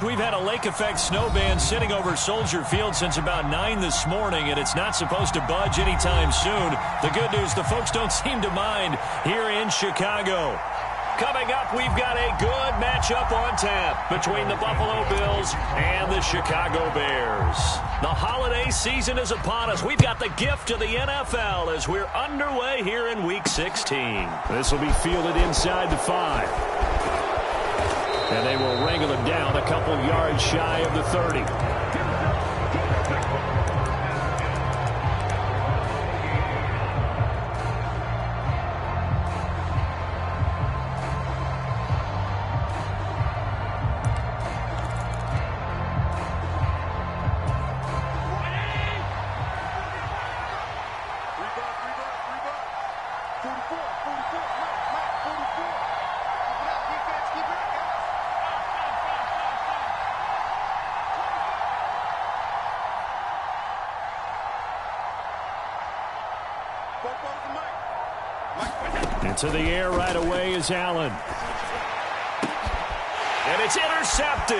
We've had a lake effect snow band sitting over Soldier Field since about 9 this morning, and it's not supposed to budge anytime soon. The good news, the folks don't seem to mind here in Chicago. Coming up, we've got a good matchup on tap between the Buffalo Bills and the Chicago Bears. The holiday season is upon us. We've got the gift of the NFL as we're underway here in Week 16. This will be fielded inside the 5. And they will wrangle it down a couple yards shy of the 30. Into the air right away is Allen. And it's intercepted.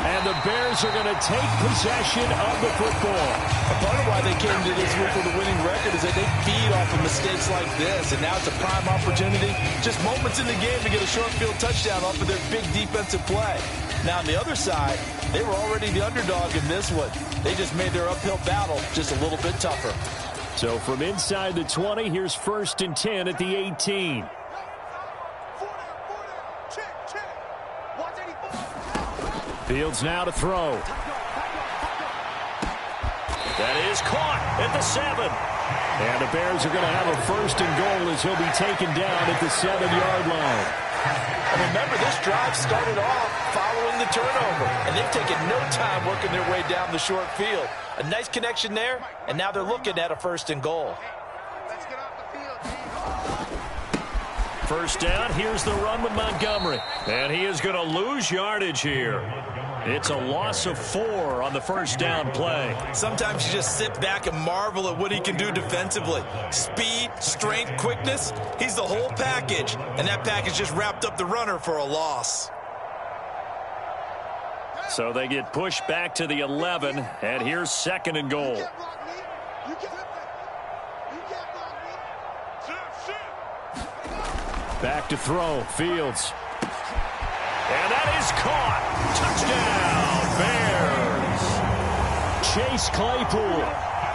And the Bears are going to take possession of the football. A part of why they came to this week with a winning record is that they feed off of mistakes like this. And now it's a prime opportunity, just moments in the game to get a short field touchdown off of their big defensive play. Now on the other side, they were already the underdog in this one. They just made their uphill battle just a little bit tougher. So from inside the 20, here's 1st and 10 at the 18. Fields now to throw. That is caught at the 7. And the Bears are going to have a 1st and goal as he'll be taken down at the 7-yard line. And remember, this drive started off following the turnover, and they've taken no time working their way down the short field. A nice connection there, and now they're looking at a 1st and goal. First down, here's the run with Montgomery. And he is going to lose yardage here. It's a loss of 4 on the first down play. Sometimes you just sit back and marvel at what he can do defensively. Speed, strength, quickness, he's the whole package. And that package just wrapped up the runner for a loss. So they get pushed back to the 11, and here's 2nd and goal. Back to throw, Fields. And that is caught. Touchdown, Bears. Chase Claypool,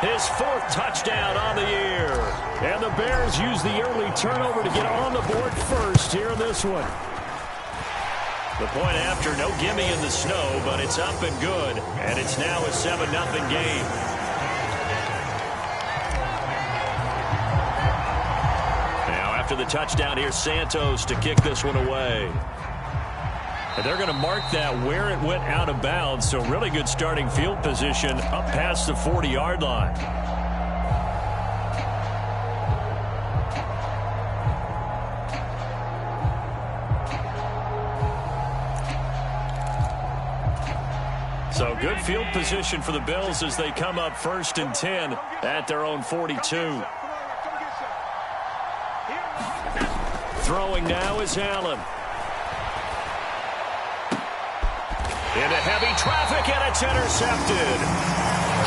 his 4th touchdown on the year. And the Bears use the early turnover to get on the board first here in this one. The point after, no gimme in the snow, but it's up and good. And it's now a 7-0 game. Now after the touchdown, here's Santos to kick this one away. And they're going to mark that where it went out of bounds. So really good starting field position up past the 40-yard line. So good field position for the Bills as they come up 1st and 10 at their own 42. Throwing now is Allen. Into heavy traffic, and it's intercepted.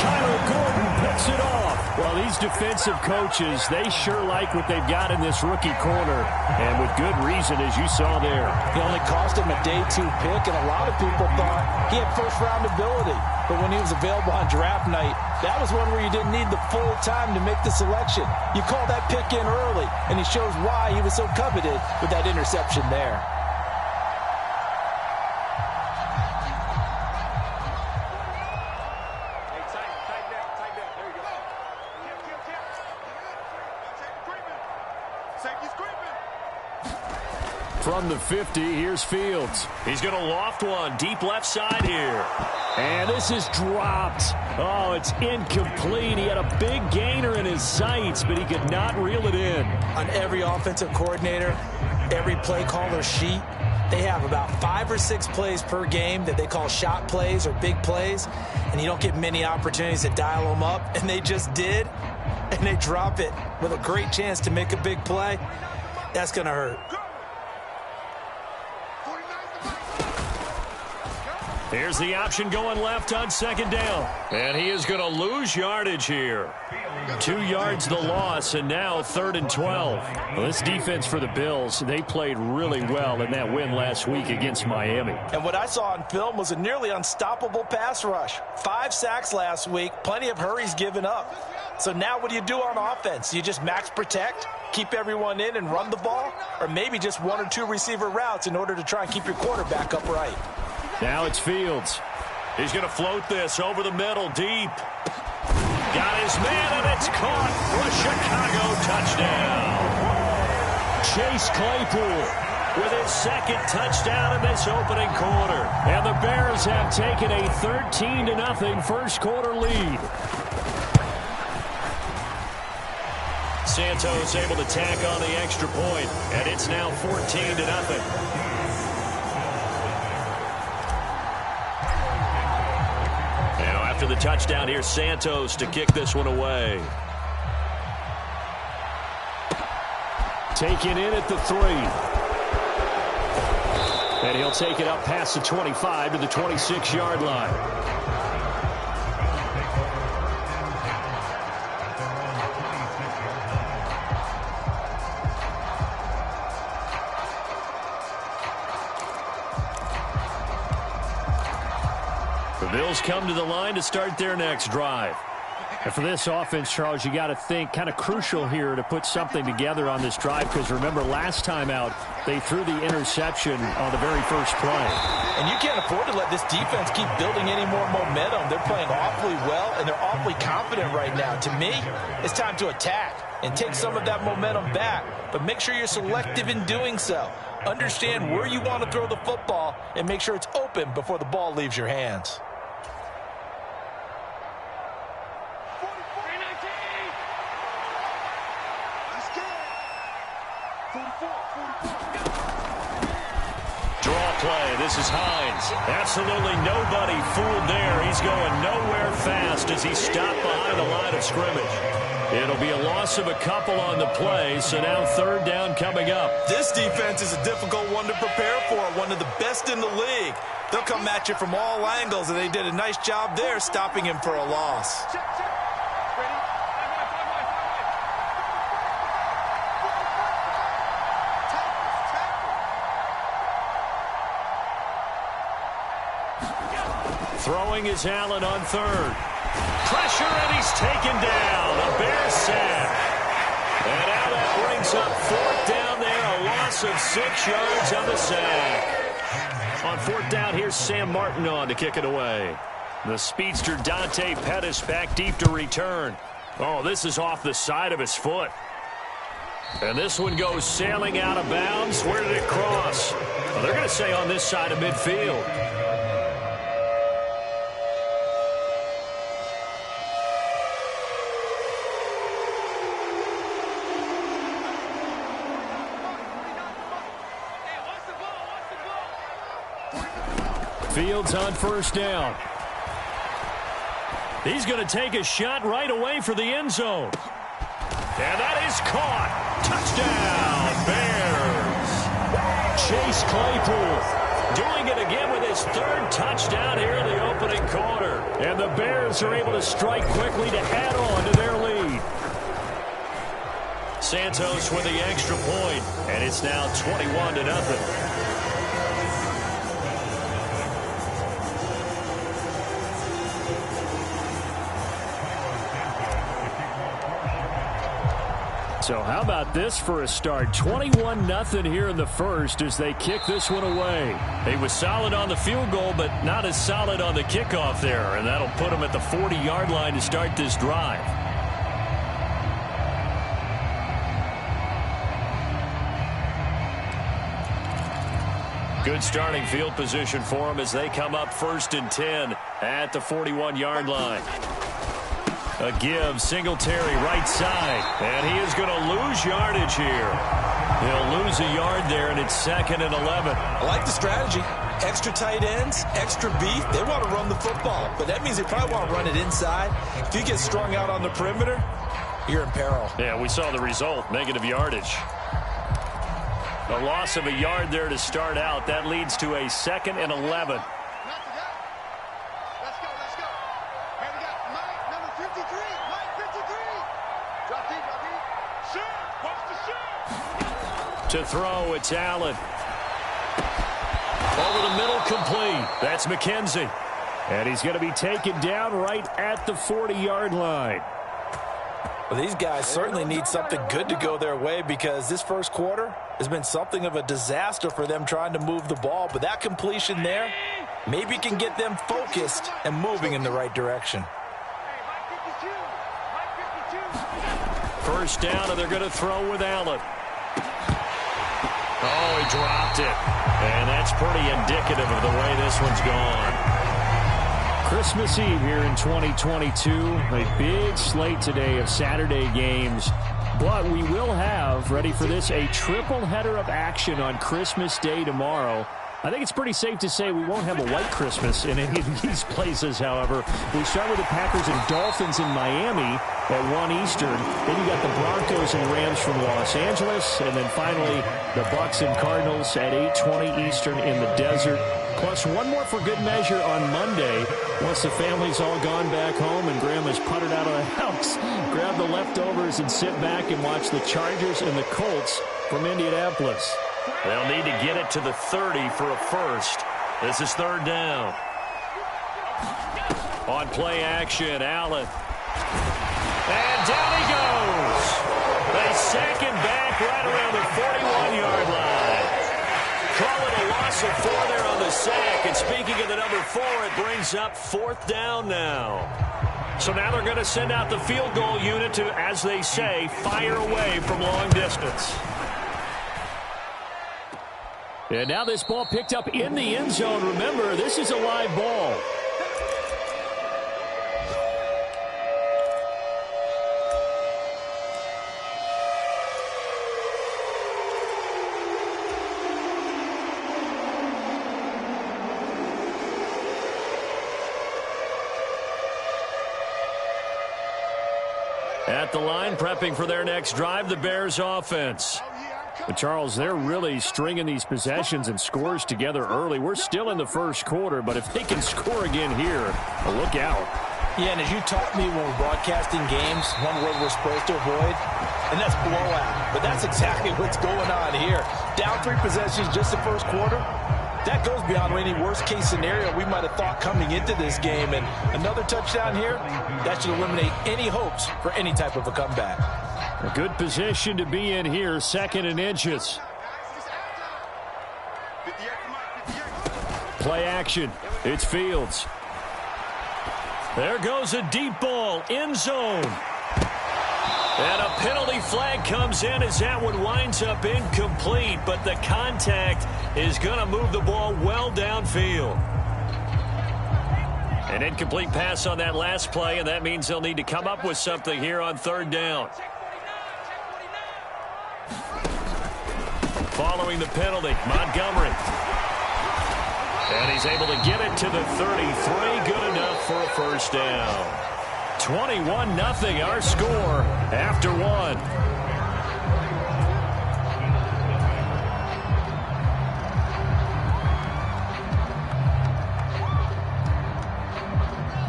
Kyler Gordon picks it off. Well, these defensive coaches, they sure like what they've got in this rookie corner. And with good reason, as you saw there. He only cost him a day 2 pick, and a lot of people thought he had first-round ability. But when he was available on draft night, that was one where you didn't need the full time to make the selection. You call that pick in early, and he shows why he was so coveted with that interception there. From the 50, here's Fields. He's going to loft one deep left side here. And this is dropped. Oh, it's incomplete. He had a big gainer in his sights, but he could not reel it in. On every offensive coordinator, every play caller sheet, they have about 5 or 6 plays per game that they call shot plays or big plays, and you don't get many opportunities to dial them up, and they just did, and they drop it with a great chance to make a big play. That's going to hurt. Here's the option going left on second down. And he is going to lose yardage here. 2 yards the loss, and now 3rd and 12. Well, this defense for the Bills, they played really well in that win last week against Miami. And what I saw on film was a nearly unstoppable pass rush. 5 sacks last week, plenty of hurries given up. So now what do you do on offense? You just max protect, keep everyone in and run the ball, or maybe just 1 or 2 receiver routes in order to try and keep your quarterback upright. Now it's Fields. He's going to float this over the middle, deep. Got his man, and it's caught for a Chicago touchdown. Chase Claypool with his 2nd touchdown in this opening quarter. And the Bears have taken a 13-0 first quarter lead. Santos able to tack on the extra point, and it's now 14-0. After the touchdown, here's Santos to kick this one away. Taken in at the 3. And he'll take it up past the 25 to the 26-yard line. Bills come to the line to start their next drive. And for this offense, Charles, you got to think kind of crucial here to put something together on this drive, because remember last time out they threw the interception on the very first play. And you can't afford to let this defense keep building any more momentum. They're playing awfully well, and they're awfully confident right now. To me, it's time to attack and take some of that momentum back, but make sure you're selective in doing so. Understand where you want to throw the football and make sure it's open before the ball leaves your hands. Play. This is Hines. Absolutely nobody fooled there. He's going nowhere fast as he's stopped behind the line of scrimmage. It'll be a loss of a couple on the play, so now 3rd down coming up. This defense is a difficult one to prepare for, one of the best in the league. They'll come at you from all angles, and they did a nice job there stopping him for a loss. Throwing is Allen on 3rd. Pressure, and he's taken down. A Bear sack. And now that brings up 4th down there. A loss of 6 yards on the sack. On 4th down, here's Sam Martin on to kick it away. The speedster Dante Pettis back deep to return. Oh, this is off the side of his foot. And this one goes sailing out of bounds. Where did it cross? Well, they're going to say on this side of midfield. Fields on 1st down. He's going to take a shot right away for the end zone. And that is caught. Touchdown, Bears. Chase Claypool doing it again with his 3rd touchdown here in the opening quarter. And the Bears are able to strike quickly to add on to their lead. Santos with the extra point, and it's now 21-0. So how about this for a start? 21-0 here in the first as they kick this one away. He was solid on the field goal, but not as solid on the kickoff there, and that'll put him at the 40-yard line to start this drive. Good starting field position for him as they come up 1st and 10 at the 41-yard line. A give, Singletary right side, and he is going to lose yardage here. He'll lose a yard there, and it's 2nd and 11. I like the strategy. Extra tight ends, extra beef. They want to run the football, but that means they probably want to run it inside. If you get strung out on the perimeter, you're in peril. Yeah, we saw the result, negative yardage. A loss of a yard there to start out. That leads to a 2nd and 11. To throw, it's Allen. Over the middle, complete. That's McKenzie. And he's going to be taken down right at the 40-yard line. Well, these guys certainly need something good to go their way because this first quarter has been something of a disaster for them trying to move the ball. But that completion there maybe can get them focused and moving in the right direction. First down, and they're going to throw with Allen. Oh, he dropped it. And that's pretty indicative of the way this one's gone. Christmas Eve here in 2022. A big slate today of Saturday games. But we will have, ready for this, a triple header of action on Christmas Day tomorrow. I think it's pretty safe to say we won't have a white Christmas in any of these places, however. We start with the Packers and Dolphins in Miami at 1 Eastern. Then you got the Broncos and Rams from Los Angeles. And then finally, the Bucs and Cardinals at 8:20 Eastern in the desert. Plus one more for good measure on Monday. Once the family's all gone back home and Grandma's puttered out of the house, grab the leftovers and sit back and watch the Chargers and the Colts from Indianapolis. They'll need to get it to the 30 for a first. This is third down. On play action, Allen. And down he goes. They sack him back right around the 41-yard line. Call it a loss of 4 there on the sack. And speaking of the number 4, it brings up fourth down now. So now they're going to send out the field goal unit to, as they say, fire away from long distance. And now this ball picked up in the end zone. Remember, this is a live ball. At the line, prepping for their next drive, the Bears offense. But Charles, they're really stringing these possessions and scores together early. We're still in the first quarter, but if they can score again here, look out. Yeah, and as you taught me when we're broadcasting games, one word we're supposed to avoid, and that's blowout. But that's exactly what's going on here. Down 3 possessions just the first quarter. That goes beyond any worst-case scenario we might have thought coming into this game. And another touchdown here, that should eliminate any hopes for any type of a comeback. A good position to be in here, 2nd and inches. Play action. It's Fields. There goes a deep ball, end zone. And a penalty flag comes in as that one winds up incomplete, but the contact is going to move the ball well downfield. An incomplete pass on that last play, and that means they'll need to come up with something here on third down. Following the penalty, Montgomery. And he's able to get it to the 33. Good enough for a first down. 21-0 our score after 1.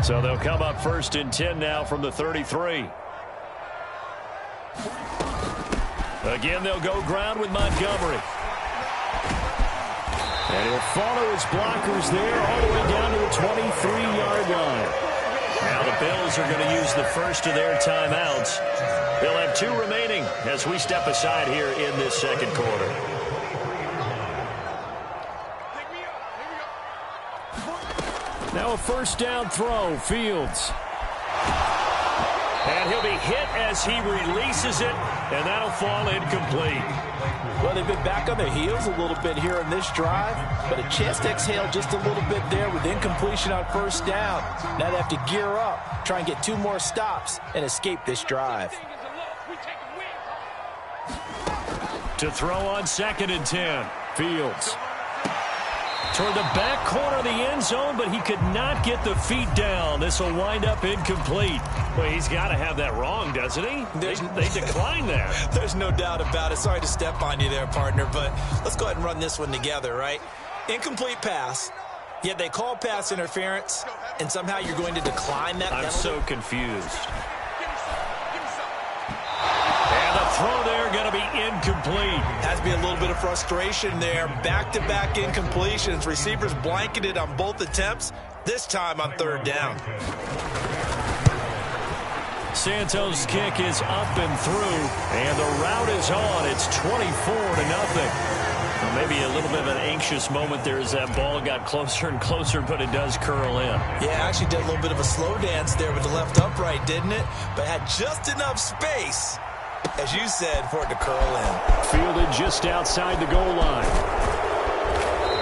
So they'll come up 1st and 10 now from the 33. Again, they'll go ground with Montgomery. And he'll follow his blockers there all the way down to the 23-yard line. Now the Bills are going to use the first of their timeouts. They'll have 2 remaining as we step aside here in this second quarter. Now a first down throw, Fields. And he'll be hit as he releases it, and that'll fall incomplete. Well, they've been back on their heels a little bit here in this drive, but a chance to exhale just a little bit there with incompletion on first down. Now they have to gear up, try and get 2 more stops, and escape this drive. To throw on 2nd and 10, Fields. Toward the back corner of the end zone, but he could not get the feet down. This will wind up incomplete. Well, he's got to have that wrong, doesn't he? They declined that. There's no doubt about it. Sorry to step on you there, partner, but let's go ahead and run this one together, right? Incomplete pass, yet they call pass interference, and somehow you're going to decline that penalty? I'm so confused. And the throw there going to be incomplete. Has to be a little bit of frustration there. Back-to-back incompletions. Receivers blanketed on both attempts, this time on third down. Santos' kick is up and through, and the route is on. It's 24-0. Well, maybe a little bit of an anxious moment there as that ball got closer and closer, but it does curl in. Yeah, actually did a little bit of a slow dance there with the left upright, didn't it? But had just enough space, as you said, for it to curl in. Fielded just outside the goal line.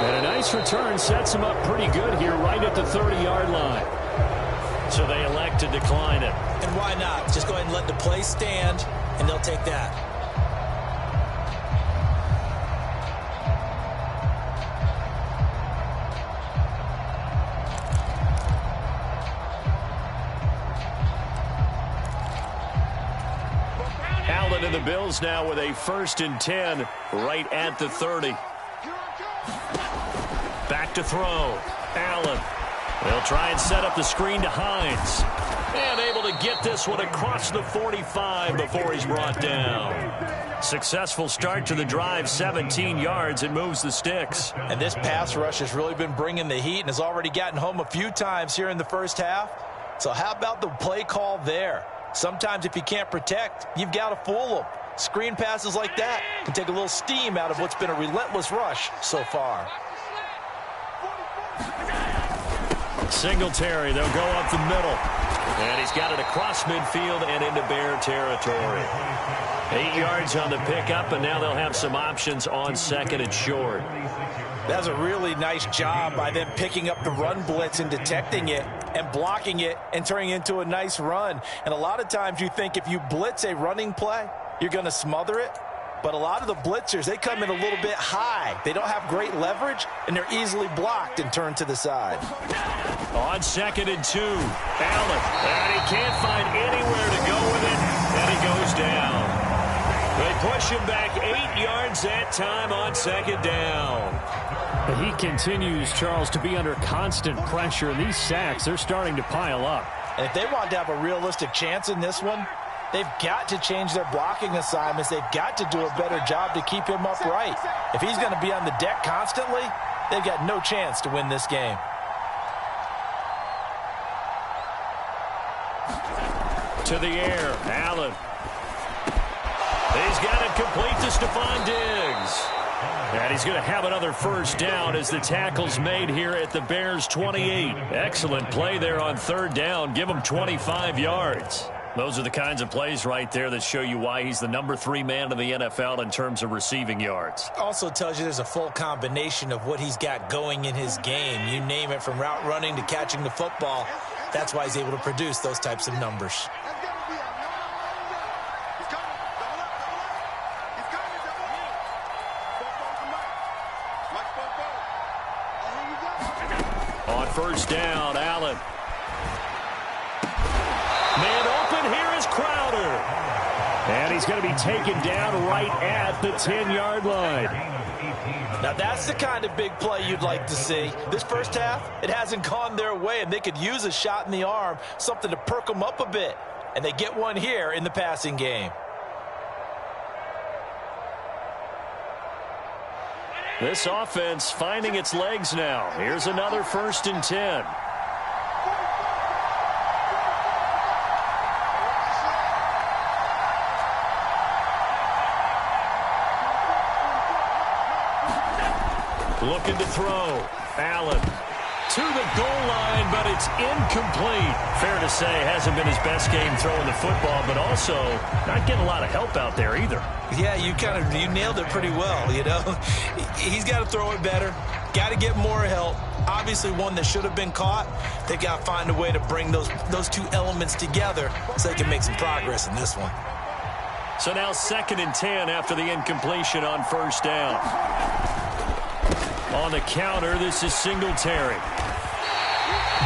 And a nice return sets him up pretty good here right at the 30-yard line. So they elect to decline it. And why not? Just go ahead and let the play stand, and they'll take that. Allen and the Bills now with a 1st and 10 right at the 30. Back to throw. Allen. They'll try and set up the screen to Hines. And able to get this one across the 45 before he's brought down. Successful start to the drive, 17 yards, and moves the sticks. And this pass rush has really been bringing the heat and has already gotten home a few times here in the first half. So how about the play call there? Sometimes if you can't protect, you've got to fool them. Screen passes like that can take a little steam out of what's been a relentless rush so far. Singletary, they'll go up the middle. And he's got it across midfield and into Bear territory. 8 yards on the pickup, and now they'll have some options on 2nd and short. That's a really nice job by them picking up the run blitz and detecting it and blocking it and turning it into a nice run. And a lot of times you think if you blitz a running play, you're going to smother it. But a lot of the blitzers, they come in a little bit high. They don't have great leverage, and they're easily blocked and turned to the side. On 2nd and 2, Allen. And he can't find anywhere to go with it, and he goes down. They push him back 8 yards that time on 2nd down. But he continues, Charles, to be under constant pressure. And these sacks, they're starting to pile up. And if they want to have a realistic chance in this one, they've got to change their blocking assignments. They've got to do a better job to keep him upright. If he's going to be on the deck constantly, they've got no chance to win this game. To the air, Allen. He's got it complete to Stephon Diggs. And he's going to have another first down as the tackle's made here at the Bears' 28. Excellent play there on 3rd down. Give him 25 yards. Those are the kinds of plays right there that show you why he's the number 3 man in the NFL in terms of receiving yards. Also tells you there's a full combination of what he's got going in his game. You name it, from route running to catching the football. That's why he's able to produce those types of numbers. On 1st down, Allen. Man open, here is Crowder. And he's going to be taken down right at the 10-yard line. Now that's the kind of big play you'd like to see. This first half, it hasn't gone their way, and they could use a shot in the arm, something to perk them up a bit. And they get one here in the passing game. This offense finding its legs now. Here's another 1st and 10. Looking to throw. Allen to the goal line, but it's incomplete. Fair to say, hasn't been his best game throwing the football, but also not getting a lot of help out there either. Yeah, you nailed it pretty well, you know. He's got to throw it better. Got to get more help. Obviously one that should have been caught. They got to find a way to bring those two elements together so they can make some progress in this one. So now 2nd and 10 after the incompletion on 1st down. On the counter, this is Singletary.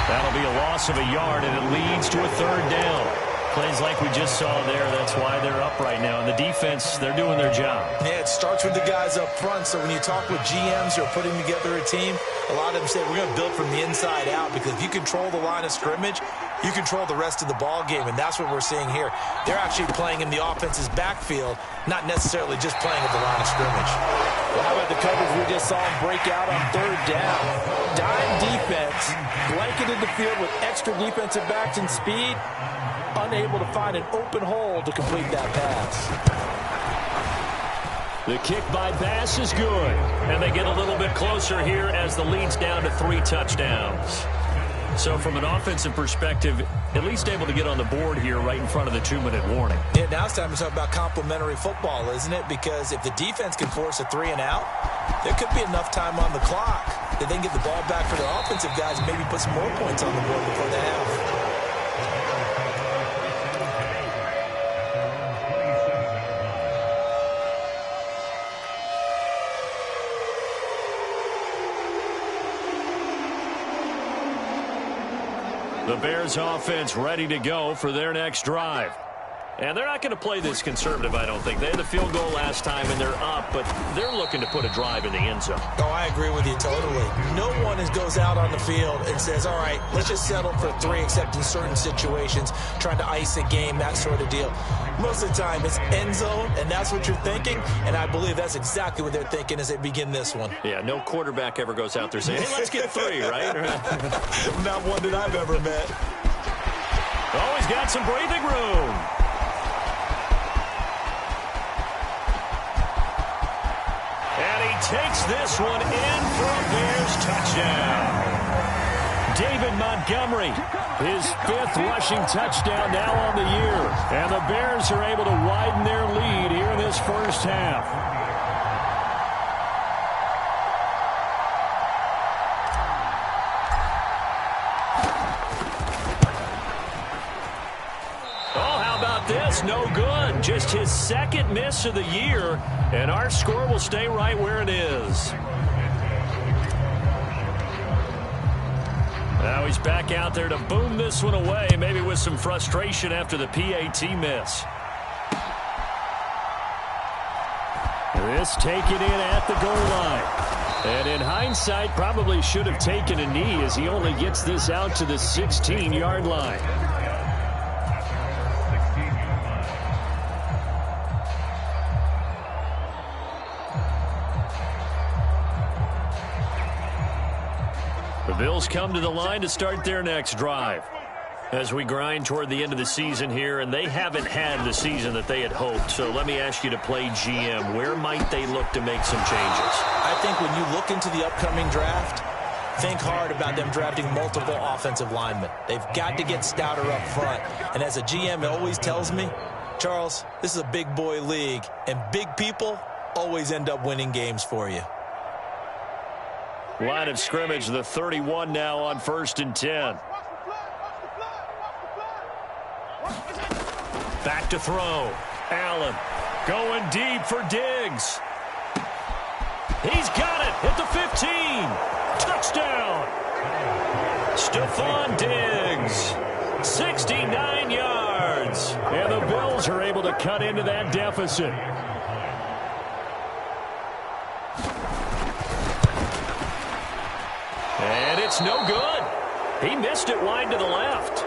That'll be a loss of a yard, and it leads to a 3rd down. Plays like we just saw there, that's why they're up right now. And the defense, they're doing their job. Yeah, it starts with the guys up front. So when you talk with GMs who are putting together a team, a lot of them say we're going to build from the inside out, because if you control the line of scrimmage, you control the rest of the ball game, and that's what we're seeing here. They're actually playing in the offense's backfield, not necessarily just playing at the line of scrimmage. Well, how about the coverage we just saw him break out on third down? Dime defense, blanketed the field with extra defensive backs and speed, unable to find an open hole to complete that pass. The kick by Bass is good. And they get a little bit closer here as the lead's down to 3 touchdowns. So from an offensive perspective, at least able to get on the board here right in front of the 2-minute warning. Yeah, now it's time to talk about complementary football, isn't it? Because if the defense can force a 3 and out, there could be enough time on the clock that they can get the ball back for their offensive guys and maybe put some more points on the board before the half. The Bears offense ready to go for their next drive. And they're not going to play this conservative, I don't think. They had the field goal last time, and they're up, but they're looking to put a drive in the end zone. Oh, I agree with you totally. No one goes out on the field and says, all right, let's just settle for 3, except in certain situations, trying to ice a game, that sort of deal. Most of the time, it's end zone, and that's what you're thinking, and I believe that's exactly what they're thinking as they begin this one. Yeah, no quarterback ever goes out there saying, hey, let's get 3, right? Not one that I've ever met. Oh, he's got some breathing room. Takes this one in for a Bears touchdown. David Montgomery, his 5th rushing touchdown now on the year. And the Bears are able to widen their lead here in this first half. Oh, how about this? No good. Just his 2nd miss of the year. And our score will stay right where it is. Now he's back out there to boom this one away, maybe with some frustration after the PAT miss. This taken in at the goal line. And in hindsight, probably should have taken a knee as he only gets this out to the 16-yard line. The Bills come to the line to start their next drive. As we grind toward the end of the season here, and they haven't had the season that they had hoped. So let me ask you to play GM. Where might they look to make some changes? I think when you look into the upcoming draft, think hard about them drafting multiple offensive linemen. They've got to get stouter up front. And as a GM, it always tells me, Charles, this is a big boy league, and big people always end up winning games for you. Line of scrimmage, the 31 now on 1st and 10. Back to throw. Allen going deep for Diggs. He's got it at the 15. Touchdown. Stephon Diggs. 69 yards. And the Bills are able to cut into that deficit. And it's no good. He missed it wide to the left.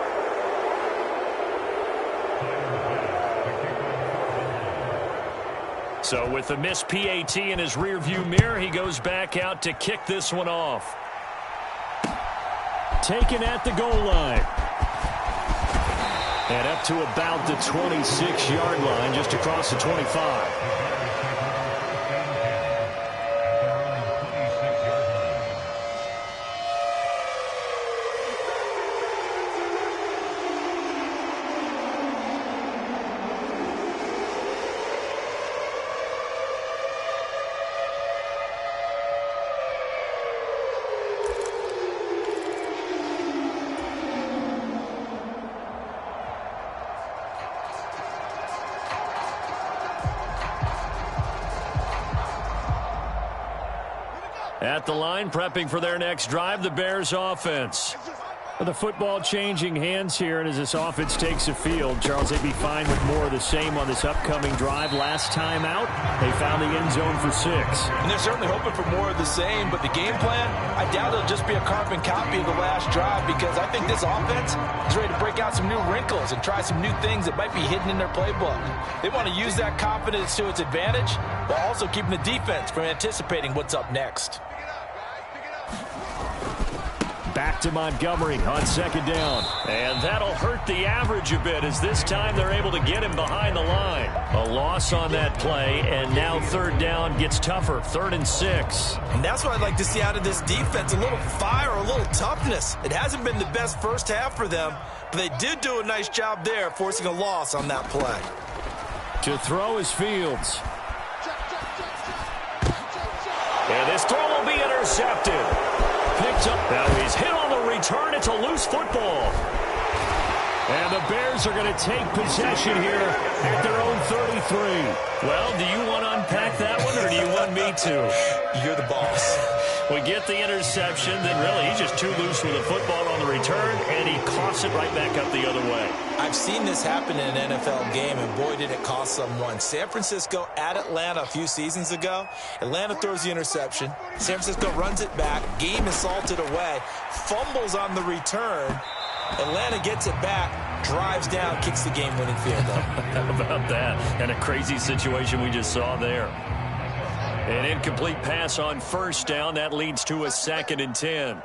So with the missed PAT in his rearview mirror, he goes back out to kick this one off. Taken at the goal line. And up to about the 26-yard line, just across the 25. At the line, prepping for their next drive, the Bears offense. The football changing hands here, and as this offense takes the field, Charles, they'd be fine with more of the same on this upcoming drive. Last time out, they found the end zone for 6. And they're certainly hoping for more of the same, but the game plan, I doubt it'll just be a carbon copy of the last drive, because I think this offense is ready to break out some new wrinkles and try some new things that might be hidden in their playbook. They want to use that confidence to its advantage, while also keeping the defense from anticipating what's up next. Back to Montgomery on 2nd down. And that'll hurt the average a bit, as this time they're able to get him behind the line. A loss on that play, and now 3rd down gets tougher. 3rd and 6. And that's what I'd like to see out of this defense, a little fire, a little toughness. It hasn't been the best first half for them, but they did do a nice job there, forcing a loss on that play. To throw is Fields. And this throw will be intercepted. Picked up. Now he's hit on the return. It's a loose football. And the Bears are going to take possession here at their own 33. Well, do you want to unpack that one, or do you want me to? You're the boss. We get the interception, then really he's just too loose with the football on the return, and he coughs it right back up the other way. I've seen this happen in an NFL game, and boy, did it cost someone. San Francisco at Atlanta a few seasons ago. Atlanta throws the interception. San Francisco runs it back. Game is salted away. Fumbles on the return. Atlanta gets it back, drives down, kicks the game-winning field goal. How about that? And a crazy situation we just saw there. An incomplete pass on 1st down. That leads to a 2nd and 10.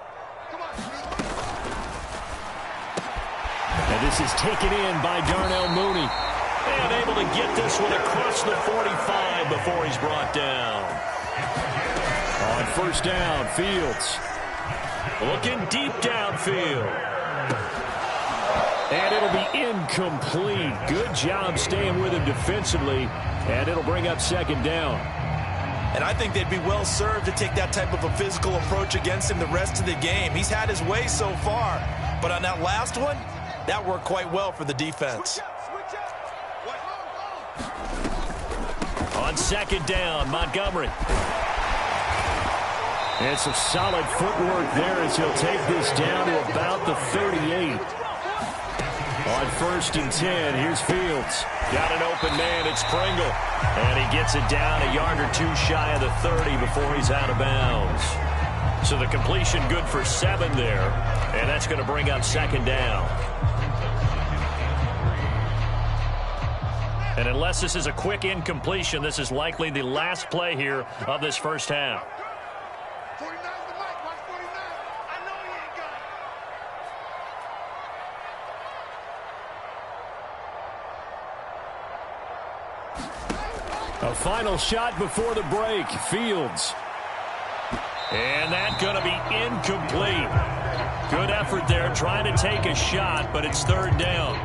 And this is taken in by Darnell Mooney. And able to get this one across the 45 before he's brought down. On 1st down, Fields. Looking deep downfield. And it'll be incomplete. Good job staying with him defensively. And it'll bring up 2nd down. And I think they'd be well served to take that type of a physical approach against him the rest of the game. He's had his way so far. But on that last one, that worked quite well for the defense. On 2nd down, Montgomery. And some solid footwork there as he'll take this down to about the 38. On 1st and 10, here's Fields. Got an open man, it's Pringle. And he gets it down a yard or two shy of the 30 before he's out of bounds. So the completion good for 7 there. And that's going to bring up 2nd down. And unless this is a quick incompletion, this is likely the last play here of this first half. A final shot before the break. Fields. And that's going to be incomplete. Good effort there trying to take a shot, but it's 3rd down.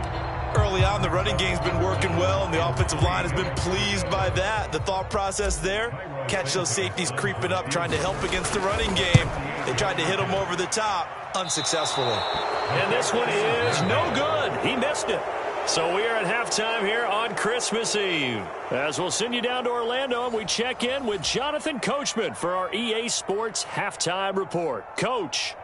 Early on, the running game's been working well, and the offensive line has been pleased by that. The thought process there, catch those safeties creeping up, trying to help against the running game. They tried to hit them over the top, unsuccessfully. And this one is no good. He missed it. So we are at halftime here on Christmas Eve. As we'll send you down to Orlando, and we check in with Jonathan Coachman for our EA Sports Halftime Report. Coach.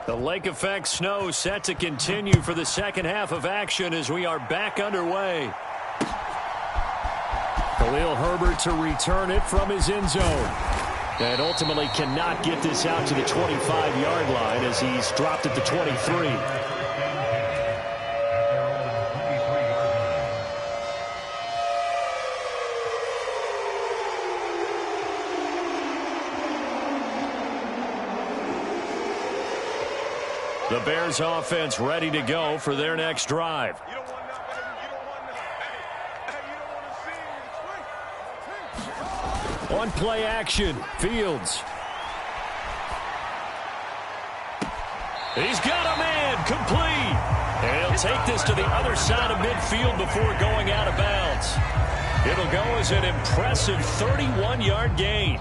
The lake effect snow set to continue for the second half of action as we are back underway. Khalil Herbert to return it from his end zone. And ultimately cannot get this out to the 25-yard line as he's dropped at the 23. The Bears offense ready to go for their next drive. On play action, Fields. He's got a man, complete. And he'll take this to the other side of midfield before going out of bounds. It'll go as an impressive 31-yard gain.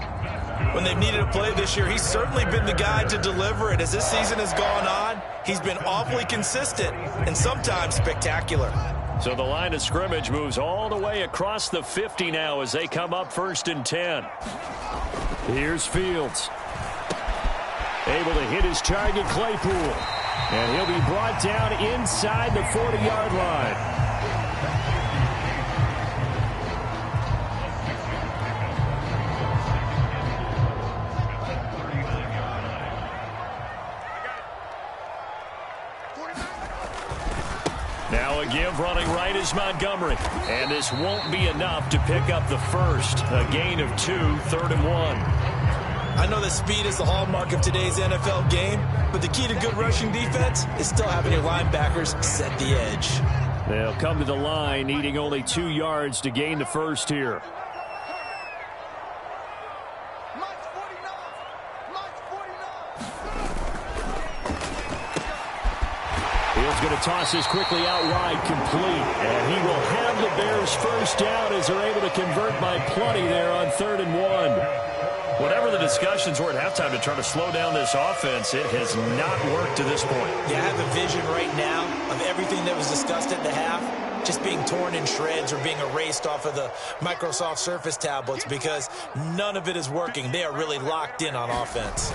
When they've needed a play this year, he's certainly been the guy to deliver it. As this season has gone on, he's been awfully consistent and sometimes spectacular. So the line of scrimmage moves all the way across the 50 now as they come up 1st and 10. Here's Fields. Able to hit his target, Claypool. And he'll be brought down inside the 40-yard line. Now a give running right is Montgomery. And this won't be enough to pick up the first. A gain of 2, 3rd and 1. I know that speed is the hallmark of today's NFL game, but the key to good rushing defense is still having your linebackers set the edge. They'll come to the line, needing only 2 yards to gain the first here. Fields going to toss this quickly out wide, complete. And he will have the Bears first down as they're able to convert by plenty there on 3rd and 1. Whatever the discussions were at halftime to try to slow down this offense, it has not worked to this point. Yeah, I have a vision right now of everything that was discussed at the half just being torn in shreds or being erased off of the Microsoft Surface tablets because none of it is working. They are really locked in on offense.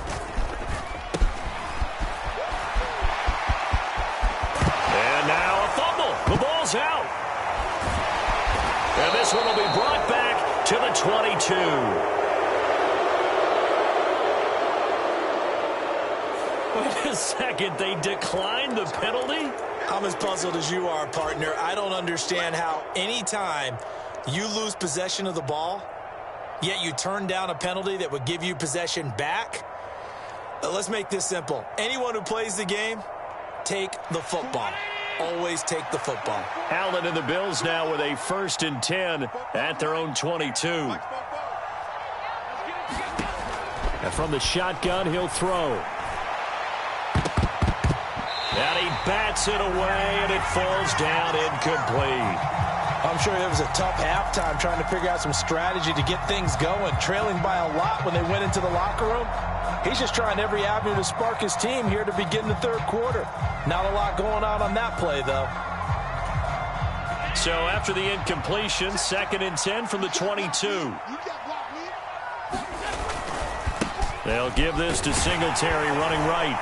And now a fumble. The ball's out. And this one will be brought back to the 22. Wait a second, they declined the penalty? I'm as puzzled as you are, partner. I don't understand how any time you lose possession of the ball, yet you turn down a penalty that would give you possession back. Let's make this simple. Anyone who plays the game, take the football. Always take the football. Allen and the Bills now with a 1st and 10 at their own 22. And from the shotgun, he'll throw. And he bats it away, and it falls down incomplete. I'm sure it was a tough halftime trying to figure out some strategy to get things going. Trailing by a lot when they went into the locker room. He's just trying every avenue to spark his team here to begin the 3rd quarter. Not a lot going on that play, though. So after the incompletion, 2nd and 10 from the 22. They'll give this to Singletary running right.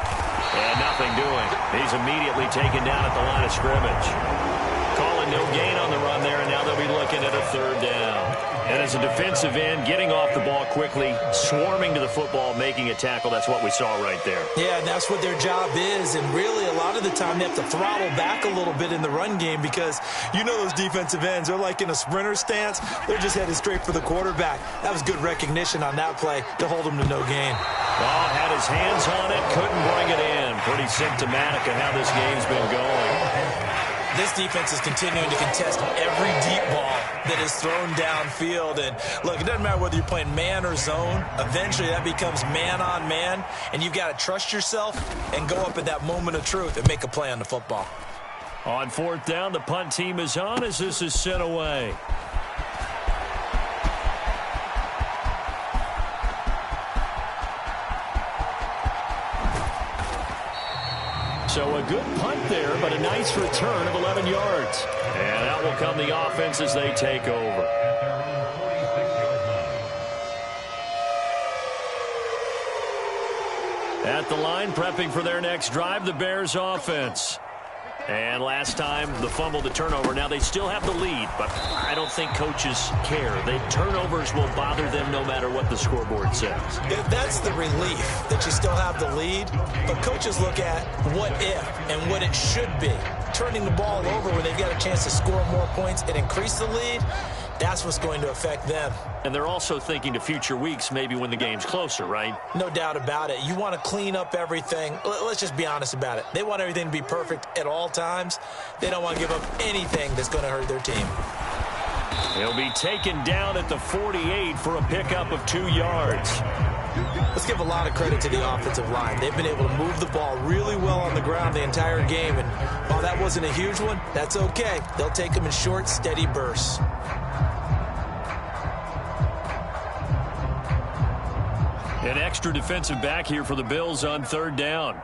And nothing doing. He's immediately taken down at the line of scrimmage. Calling no gain on the run there, and now they'll be looking at a 3rd down. And as a defensive end, getting off the ball quickly, swarming to the football, making a tackle, that's what we saw right there. Yeah, and that's what their job is. And really, a lot of the time, they have to throttle back a little bit in the run game because you know those defensive ends, they're like in a sprinter stance. They're just headed straight for the quarterback. That was good recognition on that play to hold him to no gain. Ball had his hands on it, couldn't bring it in. Pretty symptomatic of how this game's been going. This defense is continuing to contest every deep ball that is thrown downfield. And, look, it doesn't matter whether you're playing man or zone. Eventually, that becomes man-on-man, and you've got to trust yourself and go up at that moment of truth and make a play on the football. On 4th down, the punt team is on as this is sent away. So a good punt there, but a nice return of 11 yards. And out will come the offense as they take over. At the line, prepping for their next drive, the Bears offense. And last time, the fumble, the turnover. Now, they still have the lead, but I don't think coaches care. The turnovers will bother them no matter what the scoreboard says. That's the relief, that you still have the lead. But coaches look at what if and what it should be. Turning the ball over when they've got a chance to score more points and increase the lead, that's what's going to affect them. And they're also thinking to future weeks, maybe when the game's closer, right? No doubt about it. You want to clean up everything. Let's just be honest about it. They want everything to be perfect at all times. They don't want to give up anything that's going to hurt their team. He'll be taken down at the 48 for a pickup of 2 yards. Let's give a lot of credit to the offensive line. They've been able to move the ball really well on the ground the entire game. And while that wasn't a huge one, that's okay. They'll take them in short, steady bursts. An extra defensive back here for the Bills on third down.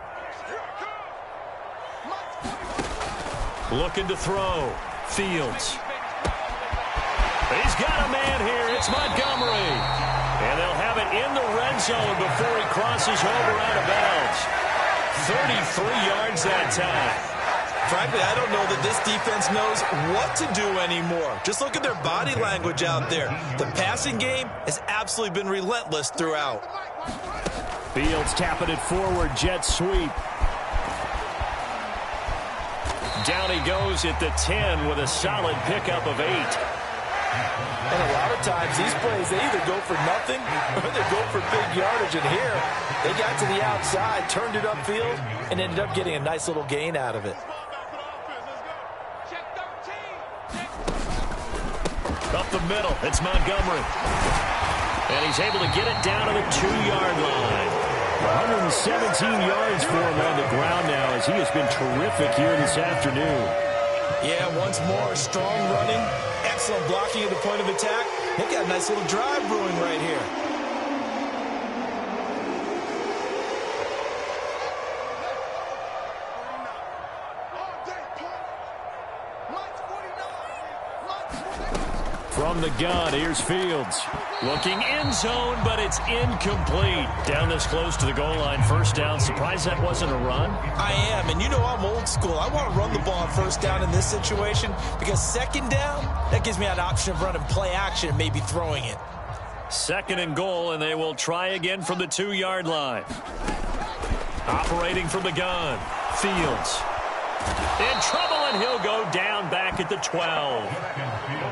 Looking to throw. Fields. He's got a man here. It's Montgomery. And they'll have it in the red zone before he crosses over out of bounds. 33 yards that time. Frankly, I don't know that this defense knows what to do anymore. Just look at their body language out there. The passing game has absolutely been relentless throughout. Fields tapping it forward. Jet sweep. Down he goes at the 10 with a solid pickup of 8. And a lot of times these plays, they either go for nothing or they go for big yardage. And here, they got to the outside, turned it upfield, and ended up getting a nice little gain out of it. Up the middle, it's Montgomery. And he's able to get it down to the 2-yard line. 117 yards for him on the ground now as he has been terrific here this afternoon. Yeah, once more, strong running, excellent blocking at the point of attack. They've got a nice little drive brewing right here. From the gun, here's Fields. Looking end zone, but it's incomplete. Down this close to the goal line, first down. Surprised that wasn't a run? I am, and you know I'm old school. I want to run the ball on first down in this situation because second down, that gives me an option of running play action and maybe throwing it. Second and goal, and they will try again from the 2-yard line. Operating from the gun, Fields. In trouble, and he'll go down back at the 12.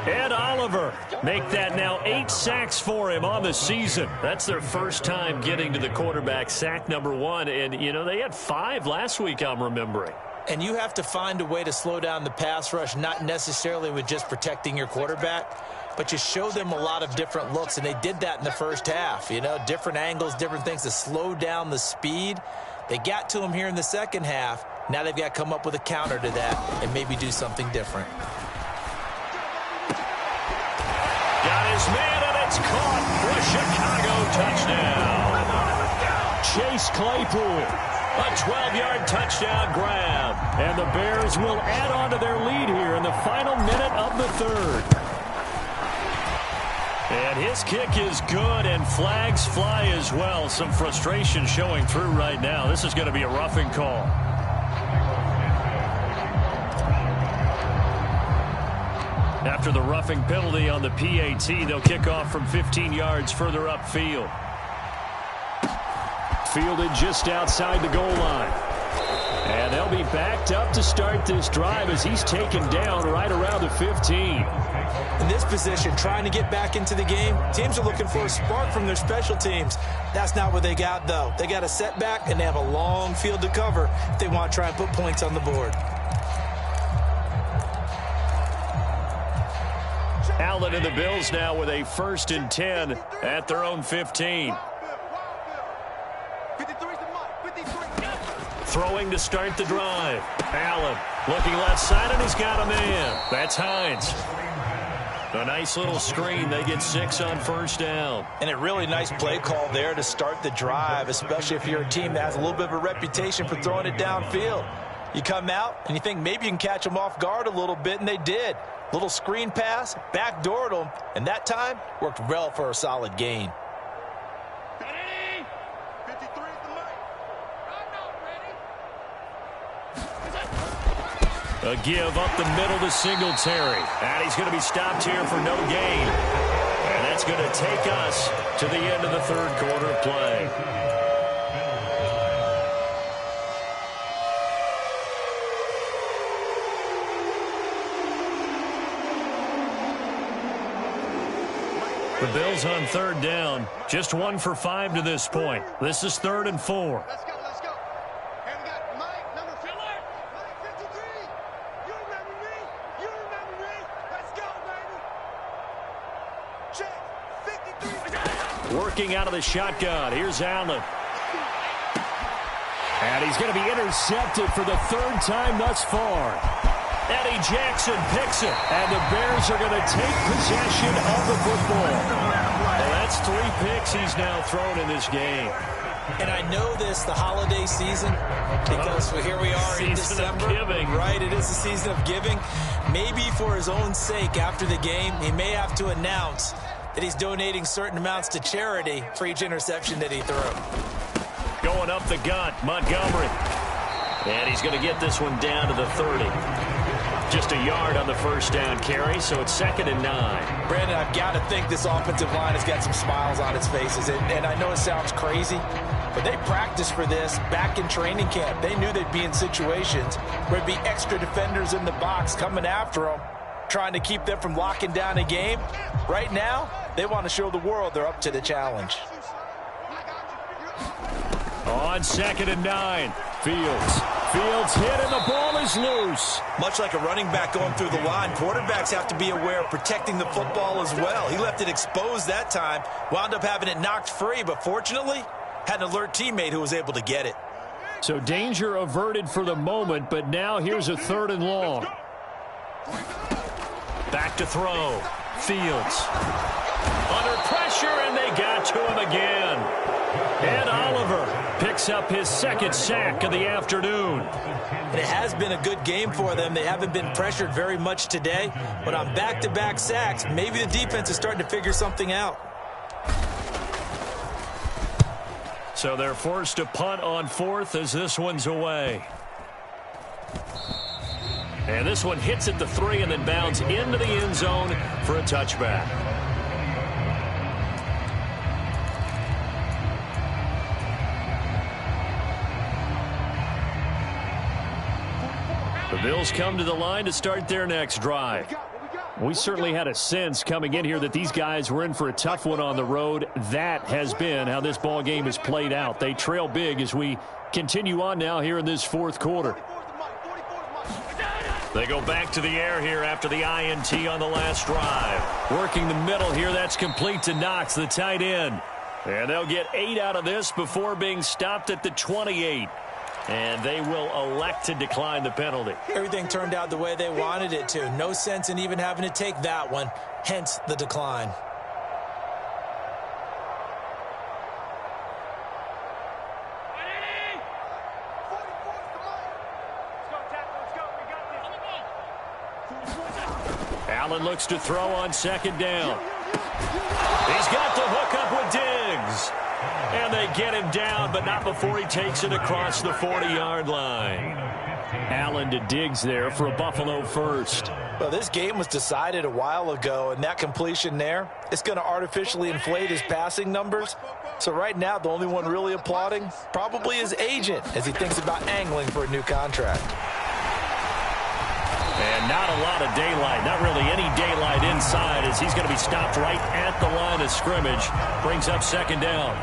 Ed Oliver make that now 8 sacks for him on the season. That's their first time getting to the quarterback, sack number 1. And, you know, they had 5 last week, I'm remembering. And you have to find a way to slow down the pass rush, not necessarily with just protecting your quarterback, but you show them a lot of different looks, and they did that in the first half. You know, different angles, different things to slow down the speed. They got to him here in the second half. Now they've got to come up with a counter to that and maybe do something different. Got his man, and it's caught for a Chicago touchdown. Chase Claypool. A 12-yard touchdown grab. And the Bears will add on to their lead here in the final minute of the third. And his kick is good, and flags fly as well. Some frustration showing through right now. This is going to be a roughing call. After the roughing penalty on the PAT, they'll kick off from 15 yards further upfield. Fielded just outside the goal line. And they'll be backed up to start this drive as he's taken down right around the 15. In this position, trying to get back into the game, teams are looking for a spark from their special teams. That's not what they got, though. They got a setback, and they have a long field to cover if they want to try and put points on the board. Allen and the Bills now with a 1st and 10 at their own 15. Throwing to start the drive. Allen looking left side, and he's got a man. That's Hines. A nice little screen. They get 6 on first down. And a really nice play call there to start the drive, especially if you're a team that has a little bit of a reputation for throwing it downfield. You come out, and you think maybe you can catch them off guard a little bit, and they did. Little screen pass, backdoored them, and that time worked well for a solid gain. A give up the middle to Singletary. And he's going to be stopped here for no gain. And that's going to take us to the end of the third quarter of play. The Bills on third down. Just 1 for 5 to this point. This is 3rd and 4. Let's go, let's go. And we got Mike, number 53. Mike 53. You remember me? You remember me? Let's go, baby. Check. 53. Working out of the shotgun. Here's Allen. And he's going to be intercepted for the 3rd time thus far. Eddie Jackson picks it. And the Bears are going to take possession of the football. Well, that's That's 3 picks he's now thrown in this game. And I know this, the holiday season, because here we are in December. Giving. Right, it is the season of giving. Maybe for his own sake after the game, he may have to announce that he's donating certain amounts to charity for each interception that he threw. Going up the gut, Montgomery. And he's going to get this one down to the 30. Just a yard on the first down carry, so it's 2nd and 9. Brandon, I've got to think this offensive line has got some smiles on its faces. And I know it sounds crazy, but they practiced for this back in training camp. They knew they'd be in situations where there'd be extra defenders in the box coming after them, trying to keep them from locking down a game. Right now, they want to show the world they're up to the challenge. On 2nd and 9, Fields hit and the ball is loose. Much like a running back going through the line, quarterbacks have to be aware of protecting the football as well. He left it exposed that time, wound up having it knocked free, but fortunately had an alert teammate who was able to get it. So danger averted for the moment, but now here's a 3rd and long. Back to throw. Fields. Under pressure, and they got to him again. And Oliver picks up his 2nd sack of the afternoon. And it has been a good game for them. They haven't been pressured very much today, but on back-to-back sacks, maybe the defense is starting to figure something out. So they're forced to punt on 4th as this one's away. And this one hits at the 3 and then bounds into the end zone for a touchback. The Bills come to the line to start their next drive. We certainly had a sense coming in here that these guys were in for a tough one on the road. That has been how this ball game has played out. They trail big as we continue on now here in this 4th quarter. They go back to the air here after the INT on the last drive. Working the middle here, that's complete to Knox, the tight end. And they'll get 8 out of this before being stopped at the 28. And they will elect to decline the penalty. Everything turned out the way they wanted it to. No sense in even having to take that one, hence the decline. Allen looks to throw on 2nd down. He's got the hook up with Diggs. And they get him down, but not before he takes it across the 40-yard line. Allen to Diggs there for a Buffalo first. Well, this game was decided a while ago, and that completion there, it's going to artificially inflate his passing numbers. So right now, the only one really applauding probably his agent as he thinks about angling for a new contract. And not a lot of daylight, not really any daylight inside as he's going to be stopped right at the line of scrimmage. Brings up 2nd down.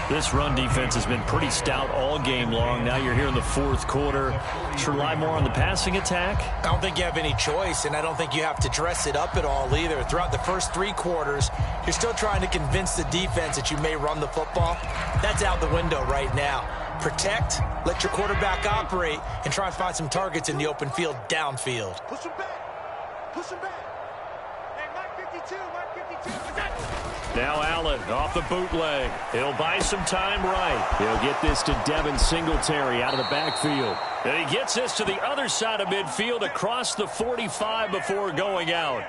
This run defense has been pretty stout all game long. Now you're here in the 4th quarter. Should rely more on the passing attack? I don't think you have any choice, and I don't think you have to dress it up at all either. Throughout the first 3 quarters, you're still trying to convince the defense that you may run the football. That's out the window right now. Protect, let your quarterback operate, and try and find some targets in the open field downfield. Push him back. Push him back. Hey, Mike 52, Mike 52. Now Allen off the bootleg. He'll buy some time right. He'll get this to Devin Singletary out of the backfield. And he gets this to the other side of midfield across the 45 before going out.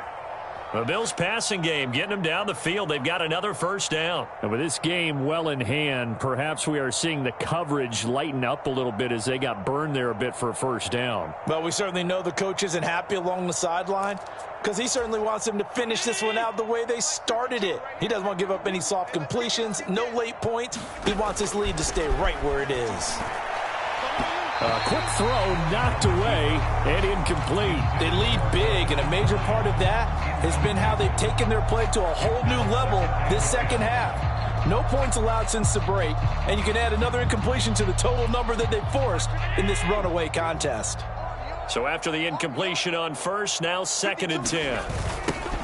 The Bills passing game getting them down the field. They've got another first down. And with this game well in hand, perhaps we are seeing the coverage lighten up a little bit as they got burned there a bit for a first down. Well, we certainly know the coach isn't happy along the sideline because he certainly wants them to finish this one out the way they started it. He doesn't want to give up any soft completions, no late points. He wants his lead to stay right where it is. A quick throw knocked away and incomplete. They lead big, and a major part of that has been how they've taken their play to a whole new level this second half. No points allowed since the break, and you can add another incompletion to the total number that they've forced in this runaway contest. So after the incompletion on first, now 2nd and 10.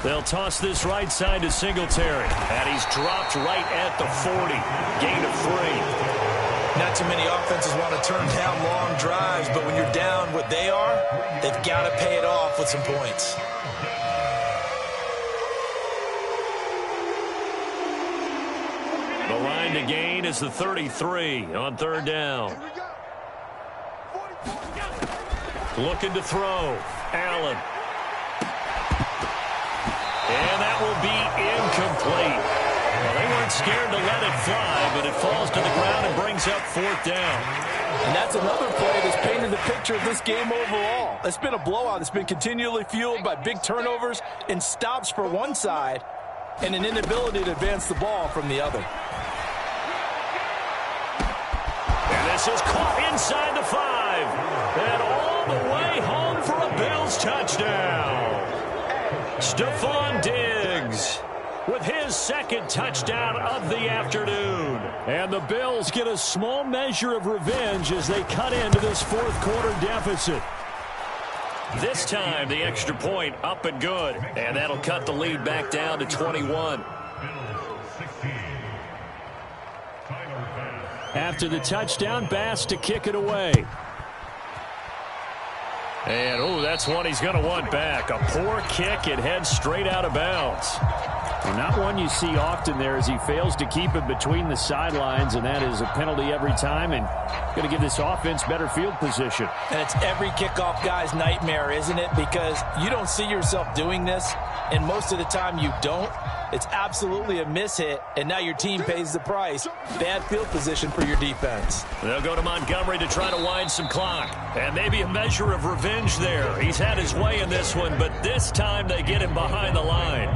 They'll toss this right side to Singletary, and he's dropped right at the 40. Gain of 3. Not too many offenses want to turn down long drives, but when you're down what they are, they've got to pay it off with some points. 11 to gain is the 33 on third down. Here we go. 44. Looking to throw. Allen. And that will be incomplete. Well, they weren't scared to let it fly, but it falls to the ground and brings up fourth down. And that's another play that's painted the picture of this game overall. It's been a blowout. It's been continually fueled by big turnovers and stops for one side and an inability to advance the ball from the other. And this is caught inside the 5. And all the way home for a Bills touchdown. Stephon Diggs with his second touchdown of the afternoon. And the Bills get a small measure of revenge as they cut into this fourth quarter deficit. This time, the extra point up and good. And that'll cut the lead back down to 21. After the touchdown, Bass to kick it away. And, oh, that's one he's going to want back. A poor kick. It heads straight out of bounds. Well, not one you see often there as he fails to keep it between the sidelines, and that is a penalty every time and going to give this offense better field position. And it's every kickoff guy's nightmare, isn't it? Because you don't see yourself doing this, and most of the time you don't. It's absolutely a mishit, and now your team pays the price. Bad field position for your defense. They'll go to Montgomery to try to wind some clock. And maybe a measure of revenge there. He's had his way in this one, but this time they get him behind the line.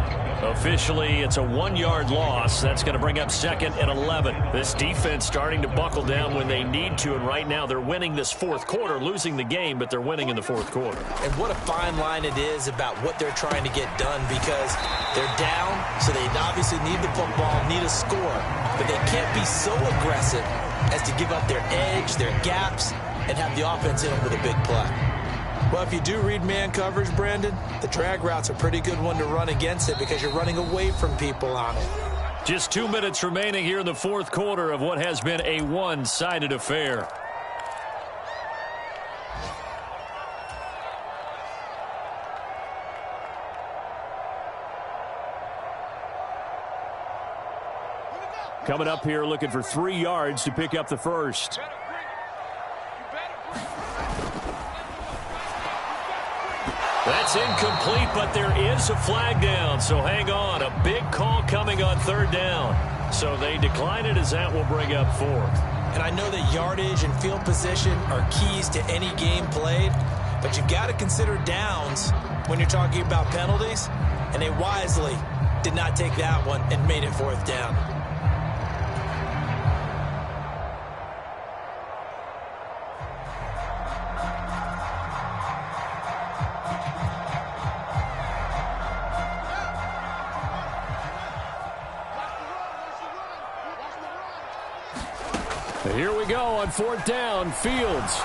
Officially, it's a 1-yard loss. That's going to bring up second and 11. This defense starting to buckle down when they need to, and right now they're winning this fourth quarter, losing the game, but they're winning in the fourth quarter. And what a fine line it is about what they're trying to get done, because they're down, so they obviously need the football, need a score, but they can't be so aggressive as to give up their edge, their gaps, and have the offense hit them with a big play. Well, if you do read man coverage, Brandon, the drag route's a pretty good one to run against it because you're running away from people on it. Just 2 minutes remaining here in the fourth quarter of what has been a one-sided affair. Coming up here looking for 3 yards to pick up the first. That's incomplete, but there is a flag down, so hang on. A big call coming on third down. So they decline it as that will bring up fourth. And I know that yardage and field position are keys to any game played, but you've got to consider downs when you're talking about penalties, and they wisely did not take that one and made it fourth down. Here we go on fourth down. Fields.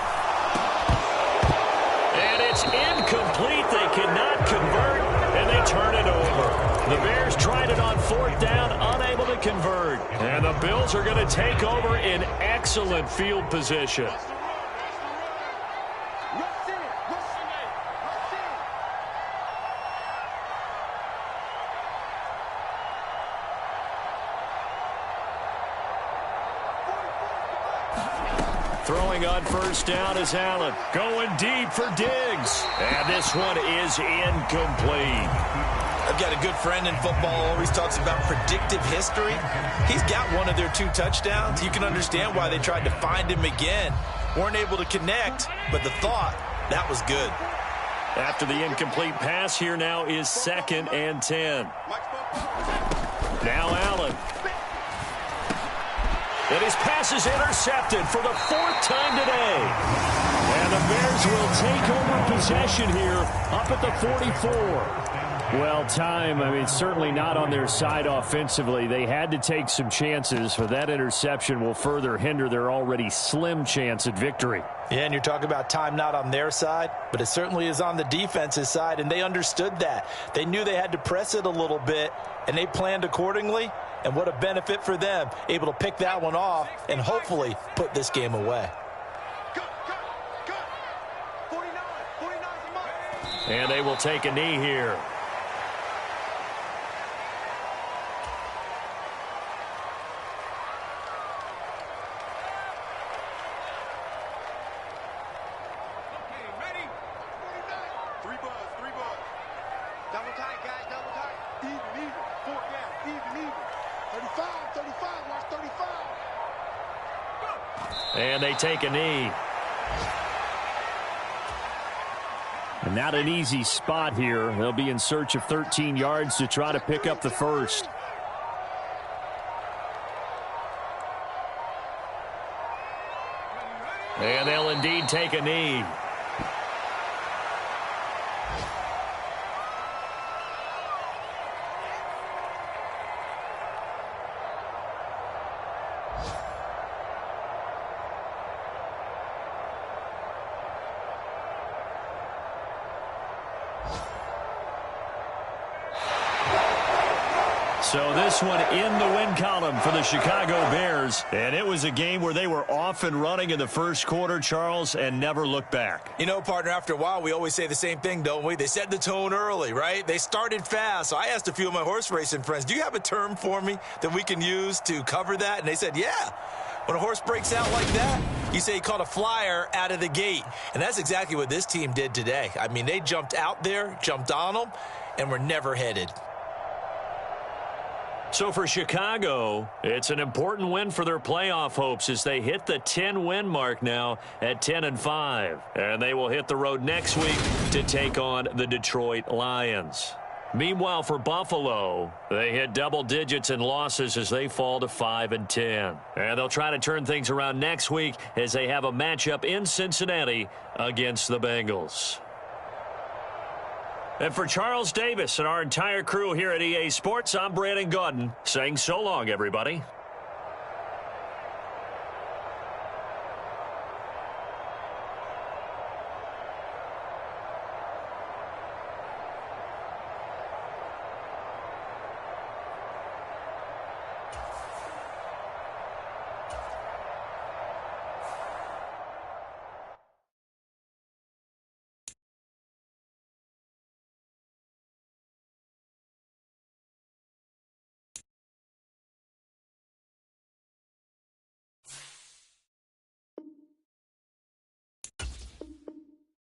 And it's incomplete. They cannot convert, and they turn it over. The Bears tried it on fourth down, unable to convert. And the Bills are going to take over in excellent field position. Throwing on first down is Allen. Going deep for Diggs. And this one is incomplete. I've got a good friend in football, always talks about predictive history. He's got one of their 2 touchdowns. You can understand why they tried to find him again. Weren't able to connect, but the thought, that was good. After the incomplete pass, here now is second and 10. Now Allen. And his pass is intercepted for the 4th time today. And the Bears will take over possession here up at the 44. Well, certainly not on their side offensively. They had to take some chances, for that interception will further hinder their already slim chance at victory. Yeah, and you're talking about time not on their side, but it certainly is on the defense's side, and they understood that. They knew they had to press it a little bit, and they planned accordingly. And what a benefit for them, able to pick that one off and hopefully put this game away. And they will take a knee here. 35, watch 35. And they take a knee. And not an easy spot here. They'll be in search of 13 yards to try to pick up the first. And they'll indeed take a knee. So this one in the win column for the Chicago Bears. And it was a game where they were off and running in the first quarter, Charles, and never looked back. You know, partner, after a while, we always say the same thing, don't we? They set the tone early, right? They started fast. So I asked a few of my horse racing friends, do you have a term for me that we can use to cover that? And they said, yeah. When a horse breaks out like that, you say he caught a flyer out of the gate. And that's exactly what this team did today. I mean, they jumped out there, jumped on them, and were never headed. So for Chicago, it's an important win for their playoff hopes as they hit the 10-win mark now at 10-5. And they will hit the road next week to take on the Detroit Lions. Meanwhile, for Buffalo, they hit double digits in losses as they fall to 5-10. And they'll try to turn things around next week as they have a matchup in Cincinnati against the Bengals. And for Charles Davis and our entire crew here at EA Sports, I'm Brandon Gaudin saying so long, everybody.